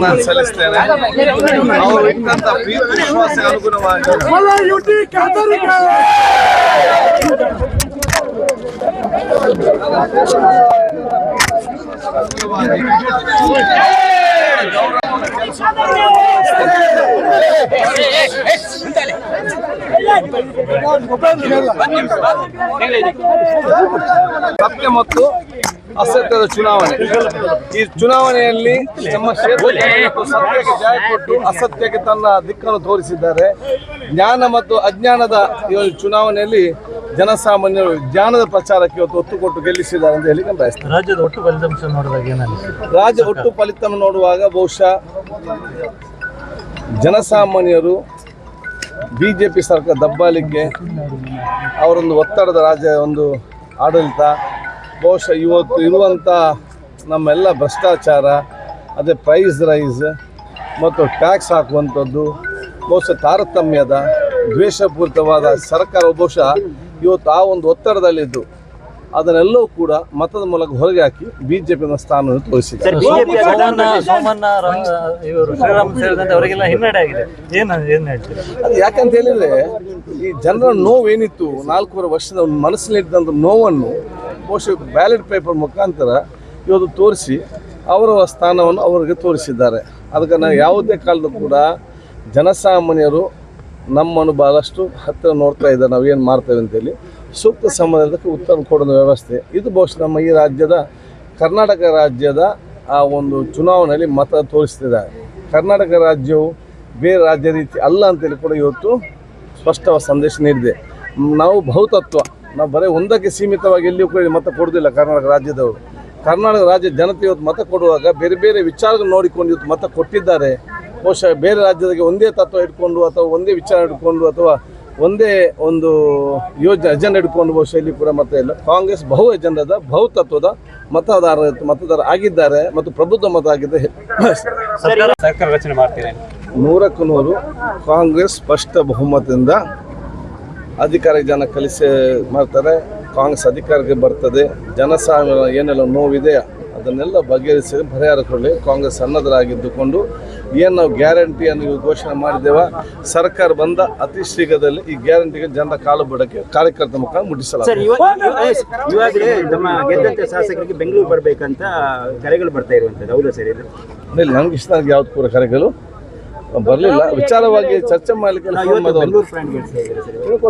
ನಾನು ಸಲ್ಲಿಸ್ತೇನೆ. ಅವರು ಇಟ್ಟಂತ ಪ್ರೀತಿ ವಿಶ್ವಾಸ ಅನುಗುಣವಾಗಿ ಸತ್ಯ ಮತ್ತು ಅಸತ್ಯದ ಚುನಾವಣೆ. ಈ ಚುನಾವಣೆಯಲ್ಲಿ ನಮ್ಮ ಕ್ಷೇತ್ರಕ್ಕೆ ಸತ್ಯಕ್ಕೆ ಜಯ ಕೊಟ್ಟು ಅಸತ್ಯಕ್ಕೆ ತನ್ನ ದಿಕ್ಕನ್ನು ತೋರಿಸಿದ್ದಾರೆ. ಜ್ಞಾನ ಮತ್ತು ಅಜ್ಞಾನದ ಈ ಒಂದು ಚುನಾವಣೆಯಲ್ಲಿ ಜನಸಾಮಾನ್ಯರು ಜ್ಞಾನದ ಪ್ರಚಾರಕ್ಕೆ ಇವತ್ತು ಒತ್ತು ಕೊಟ್ಟು ಗೆಲ್ಲಿಸಿದ್ದಾರೆ ಅಂತ ಹೇಳಿ ಬಯಸ್ತೇನೆ. ರಾಜ್ಯದ ಒಟ್ಟು ಫಲಿತಾಂಶ ನೋಡಿದಾಗ ಏನಾಗುತ್ತೆ? ರಾಜ್ಯ ಒಟ್ಟು ಫಲಿತಾಂಶ ನೋಡುವಾಗ ಬಹುಶಃ ಜನಸಾಮಾನ್ಯರು ಬಿಜೆಪಿ ಸರ್ಕಾರ ದಬ್ಬಾಳಿಕೆ, ಅವರೊಂದು ಒತ್ತಡದ ರಾಜ್ಯ ಒಂದು ಆಡಳಿತ, ಬಹುಶಃ ಇವತ್ತು ಇರುವಂಥ ನಮ್ಮೆಲ್ಲ ಭ್ರಷ್ಟಾಚಾರ, ಅದೇ ಪ್ರೈಸ್ ರೈಸ್ ಮತ್ತು ಟ್ಯಾಕ್ಸ್ ಹಾಕುವಂಥದ್ದು, ಬಹುಶಃ ತಾರತಮ್ಯದ ದ್ವೇಷಪೂರಿತವಾದ ಸರ್ಕಾರ ಬಹುಶಃ ಇವತ್ತು ಆ ಒಂದು ಒತ್ತಡದಲ್ಲಿದ್ದು ಅದನ್ನೆಲ್ಲವೂ ಕೂಡ ಮತದ ಮೂಲಕ ಹೊರಗೆ ಹಾಕಿ ಬಿಜೆಪಿಯ ಸ್ಥಾನವನ್ನು ತೋರಿಸಿದ್ದಾರೆ. ಅದು ಯಾಕಂತ ಹೇಳಿದ್ರೆ ಈ ಜನರ ನೋವೇನಿತ್ತು 4.5 ವರ್ಷದ ಒಂದು ಮನಸ್ಸಿನಲ್ಲಿದ್ದಂಥ ನೋವನ್ನು ಬಹುಶಃ ಬ್ಯಾಲೆಟ್ ಪೇಪರ್ ಮುಖಾಂತರ ಇವತ್ತು ತೋರಿಸಿ ಅವರ ಸ್ಥಾನವನ್ನು ಅವರಿಗೆ ತೋರಿಸಿದ್ದಾರೆ. ಅದಕ್ಕೆ ನಾವು ಯಾವುದೇ ಕಾಲದಲ್ಲೂ ಕೂಡ ಜನಸಾಮಾನ್ಯರು ನಮ್ಮನ್ನು ಭಾಳಷ್ಟು ಹತ್ತಿರ ನೋಡ್ತಾ ಇದ್ದಾರೆ, ನಾವೇನು ಮಾಡ್ತೇವೆ ಅಂತೇಳಿ ಸೂಕ್ತ ಸಮಯಕ್ಕೆ ಉತ್ತರ ಕೊಡೋ ವ್ಯವಸ್ಥೆ ಇದು ಬಹುಶಃ ನಮ್ಮ ಈ ರಾಜ್ಯದ ಕರ್ನಾಟಕ ರಾಜ್ಯದ ಆ ಒಂದು ಚುನಾವಣೆಯಲ್ಲಿ ಮತ ತೋರಿಸ್ತಿದ್ದಾರೆ. ಕರ್ನಾಟಕ ರಾಜ್ಯವು ಬೇರೆ ರಾಜ್ಯ ರೀತಿ ಅಲ್ಲ ಅಂತೇಳಿ ಕೂಡ ಇವತ್ತು ಸ್ಪಷ್ಟವಾದ ಸಂದೇಶ ನೀಡಿದೆ. ನಾವು ಬಹುತತ್ವ, ನಾವು ಬರೀ ಒಂದಕ್ಕೆ ಸೀಮಿತವಾಗಿ ಎಲ್ಲಿಯೂ ಕೂಡ ಮತ ಕೊಡೋದಿಲ್ಲ. ಕರ್ನಾಟಕ ರಾಜ್ಯದವರು, ಕರ್ನಾಟಕ ರಾಜ್ಯ ಜನತೆ ಇವತ್ತು ಮತ ಕೊಡುವಾಗ ಬೇರೆ ಬೇರೆ ವಿಚಾರಗಳು ನೋಡಿಕೊಂಡು ಇವತ್ತು ಮತ ಕೊಟ್ಟಿದ್ದಾರೆ. ಬಹುಶಃ ಬೇರೆ ರಾಜ್ಯದಾಗೆ ಒಂದೇ ತತ್ವ ಇಟ್ಕೊಂಡು ಅಥವಾ ಒಂದೇ ವಿಚಾರ ಇಟ್ಕೊಂಡು ಅಥವಾ ಒಂದೇ ಒಂದು ಯೋಜನೆ ಅಜೆಂಡಾ ಇಟ್ಕೊಂಡು ಬಹುಶಃ ಇಲ್ಲಿ ಕೂಡ ಮತ ಇಲ್ಲ. ಕಾಂಗ್ರೆಸ್ ಬಹು ಎಜೆಂಡಾದ ಬಹುತತ್ವದ ಮತದಾರ ಆಗಿದ್ದಾರೆ ಮತ್ತು ಪ್ರಬುದ್ಧ ಮತ ಆಗಿದೆ. ಸರ್ಕಾರ ರಚನೆ ಮಾಡ್ತೀರಾ? 100ಕ್ಕೆ 100 ಕಾಂಗ್ರೆಸ್ ಸ್ಪಷ್ಟ ಬಹುಮತದಿಂದ ಅಧಿಕಾರಕ್ಕೆ ಜನ ಕಲಿಸಿ ಮಾಡ್ತಾರೆ. ಕಾಂಗ್ರೆಸ್ ಅಧಿಕಾರಕ್ಕೆ ಬರ್ತದೆ. ಜನಸಾಮಾನ್ಯ ಏನೆಲ್ಲ ನೋವಿದೆ ಅದನ್ನೆಲ್ಲ ಬಗೆಹರಿಸಿ ಪರಿಹಾರ ಕೊಡಲಿ. ಕಾಂಗ್ರೆಸ್ ಅನ್ನದರಾಗಿದ್ದುಕೊಂಡು ಏನು ನಾವು ಗ್ಯಾರಂಟಿಯನ್ನು ಘೋಷಣೆ ಮಾಡಿದ್ದೇವ, ಸರ್ಕಾರ ಬಂದ ಅತಿ ಶೀಘ್ರದಲ್ಲಿ ಈ ಗ್ಯಾರಂಟಿಗೆ ಜನರ ಕಾಲು ಬುಡಕ್ಕೆ ಕಾರ್ಯಕರ್ತರ ಮುಖಾಂತರ ಮುಟ್ಟಿಸಲಾಗಿದೆ. ಇವಾಗಲೇ ನಮ್ಮ ಗೆದ್ದಂತೆ ಶಾಸಕರಿಗೆ ಬೆಂಗಳೂರು ಬರಬೇಕಂತ ಕರೆಗಳು ಬರ್ತಾ ಇರುವಂಥದ್ದು ಹೌದಾ ಸರ್? ಇದು ನನಗೆ ಇಷ್ಟ ಯಾವ್ದು ಕೂಡ ಕರೆಗಳು ಬರಲಿಲ್ಲ. ವಿಚಾರವಾಗಿ ಚರ್ಚೆ ಮಾಡಲಿಕ್ಕೆ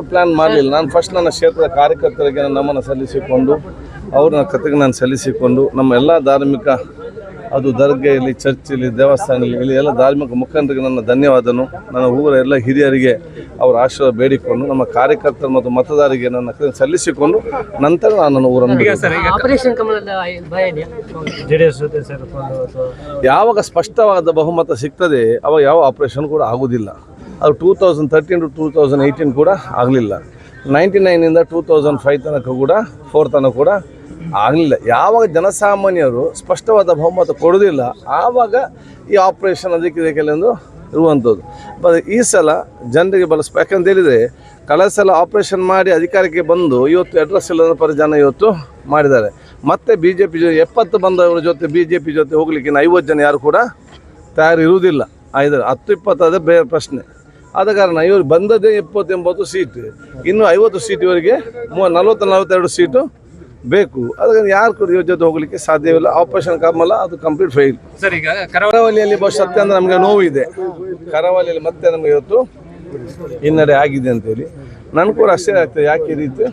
ಪ್ಲಾನ್ ಮಾಡಲಿಲ್ಲ. ನಾನು ಫಸ್ಟ್ ನನ್ನ ಕ್ಷೇತ್ರದ ಕಾರ್ಯಕರ್ತರಿಗೆ ನನ್ನ ನಮನ ಸಲ್ಲಿಸಿಕೊಂಡು ಅವ್ರನ್ನ ಕತೆಗೆ ನಾನು ಸಲ್ಲಿಸಿಕೊಂಡು ನಮ್ಮ ಎಲ್ಲ ಧಾರ್ಮಿಕ ಅದು ದರ್ಗೆಯಲ್ಲಿ, ಚರ್ಚಲ್ಲಿ, ದೇವಸ್ಥಾನದಲ್ಲಿ ಇಲ್ಲಿ ಎಲ್ಲ ಧಾರ್ಮಿಕ ಮುಖಂಡರಿಗೆ ನನ್ನ ಧನ್ಯವಾದನು. ನನ್ನ ಊರ ಎಲ್ಲ ಹಿರಿಯರಿಗೆ ಅವರ ಆಶೀರ್ವಾದ ಬೇಡಿಕೊಂಡು ನಮ್ಮ ಕಾರ್ಯಕರ್ತರು ಮತ್ತು ಮತದಾರರಿಗೆ ನನ್ನ ಸಲ್ಲಿಸಿಕೊಂಡು ನಂತರ ನಾನು ನನ್ನ ಊರನ್ನು ಯಾವಾಗ ಸ್ಪಷ್ಟವಾದ ಬಹುಮತ ಸಿಗ್ತದೆ ಅವಾಗ ಯಾವ ಆಪರೇಷನ್ ಕೂಡ ಆಗೋದಿಲ್ಲ. ಅದು 2013 to 2018 ಕೂಡ ಆಗಲಿಲ್ಲ. 99 2005 ತನಕ ಕೂಡ 4 ತನಕ ಕೂಡ ಆಗಲಿಲ್ಲ. ಯಾವಾಗ ಜನಸಾಮಾನ್ಯರು ಸ್ಪಷ್ಟವಾದ ಬಹುಮತ ಕೊಡೋದಿಲ್ಲ ಆವಾಗ ಈ ಆಪರೇಷನ್ ಅದಕ್ಕೆಂದು ಇರುವಂಥದ್ದು. ಈ ಸಲ ಜನರಿಗೆ ಯಾಕಂತ ಹೇಳಿದರೆ ಕಳೆದ ಸಲ ಆಪರೇಷನ್ ಮಾಡಿ ಅಧಿಕಾರಕ್ಕೆ ಬಂದು ಇವತ್ತು ಅಡ್ರೆಸ್ ಇಲ್ಲದ ಪರ ಜನ ಇವತ್ತು ಮಾಡಿದ್ದಾರೆ. ಮತ್ತು BJP 70 ಬಂದವರ ಜೊತೆ BJP ಜೊತೆ ಹೋಗ್ಲಿಕ್ಕೆ 50 ಜನ ಯಾರು ಕೂಡ ತಯಾರಿರುವುದಿಲ್ಲ. 10-20 ಅದೇ ಬೇರೆ ಪ್ರಶ್ನೆ. ಆದ ಕಾರಣ ಇವರು ಬಂದದೇ 70-80 ಸೀಟ್, ಇನ್ನು 50 ಸೀಟಿವರೆಗೆ 40-42 ಸೀಟು ಬೇಕು. ಅದಕ್ಕೆ ಯಾರು ಕೂಡ ಇವ್ರ ಜೊತೆ ಹೋಗ್ಲಿಕ್ಕೆ ಸಾಧ್ಯವಿಲ್ಲ. ಆಪರೇಷನ್ ಕಮಲ ಅದು ಕಂಪ್ಲೀಟ್ ಫೇಲ್. ಸರ್, ಈಗ ಕರಾವಳಿಯಲ್ಲಿ ಬಹುಶಃ ಸತ್ಯ ಅಂದರೆ ನಮಗೆ ನೋವಿದೆ. ಕರಾವಳಿಯಲ್ಲಿ ಮತ್ತೆ ನಮಗೆ ಇವತ್ತು ಹಿನ್ನಡೆ ಆಗಿದೆ ಅಂತೇಳಿ ನನಗೆ ಕೂಡ ಅಷ್ಟೇ ಆಗ್ತದೆ. ಯಾಕೆ ಈ ರೀತಿ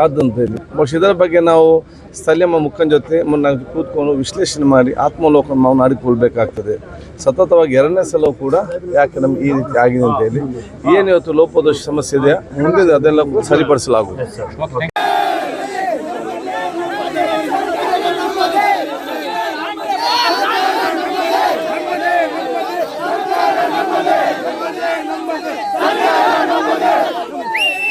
ಆದಂತೇಳಿ ಬಹುಶಃ ಇದರ ಬಗ್ಗೆ ನಾವು ಸ್ಥಳೀಯ ಮುಖಂಡ ಜೊತೆ ನಾವು ಕೂತ್ಕೊಂಡು ವಿಶ್ಲೇಷಣೆ ಮಾಡಿ ಆತ್ಮಲೋಕನ ನಾವು ಮಾಡಿಕೊಳ್ಬೇಕಾಗ್ತದೆ. ಸತತವಾಗಿ 2ನೇ ಸಲವೂ ಕೂಡ ಯಾಕೆ ನಮ್ಗೆ ಈ ರೀತಿ ಆಗಿದೆ ಅಂತೇಳಿ ಏನು ಇವತ್ತು ಲೋಪದೋಷ ಸಮಸ್ಯೆ ಇದೆಯಾ ಮುಂದೆ ಅದೆಲ್ಲ ಸರಿಪಡಿಸಲಾಗುವುದು.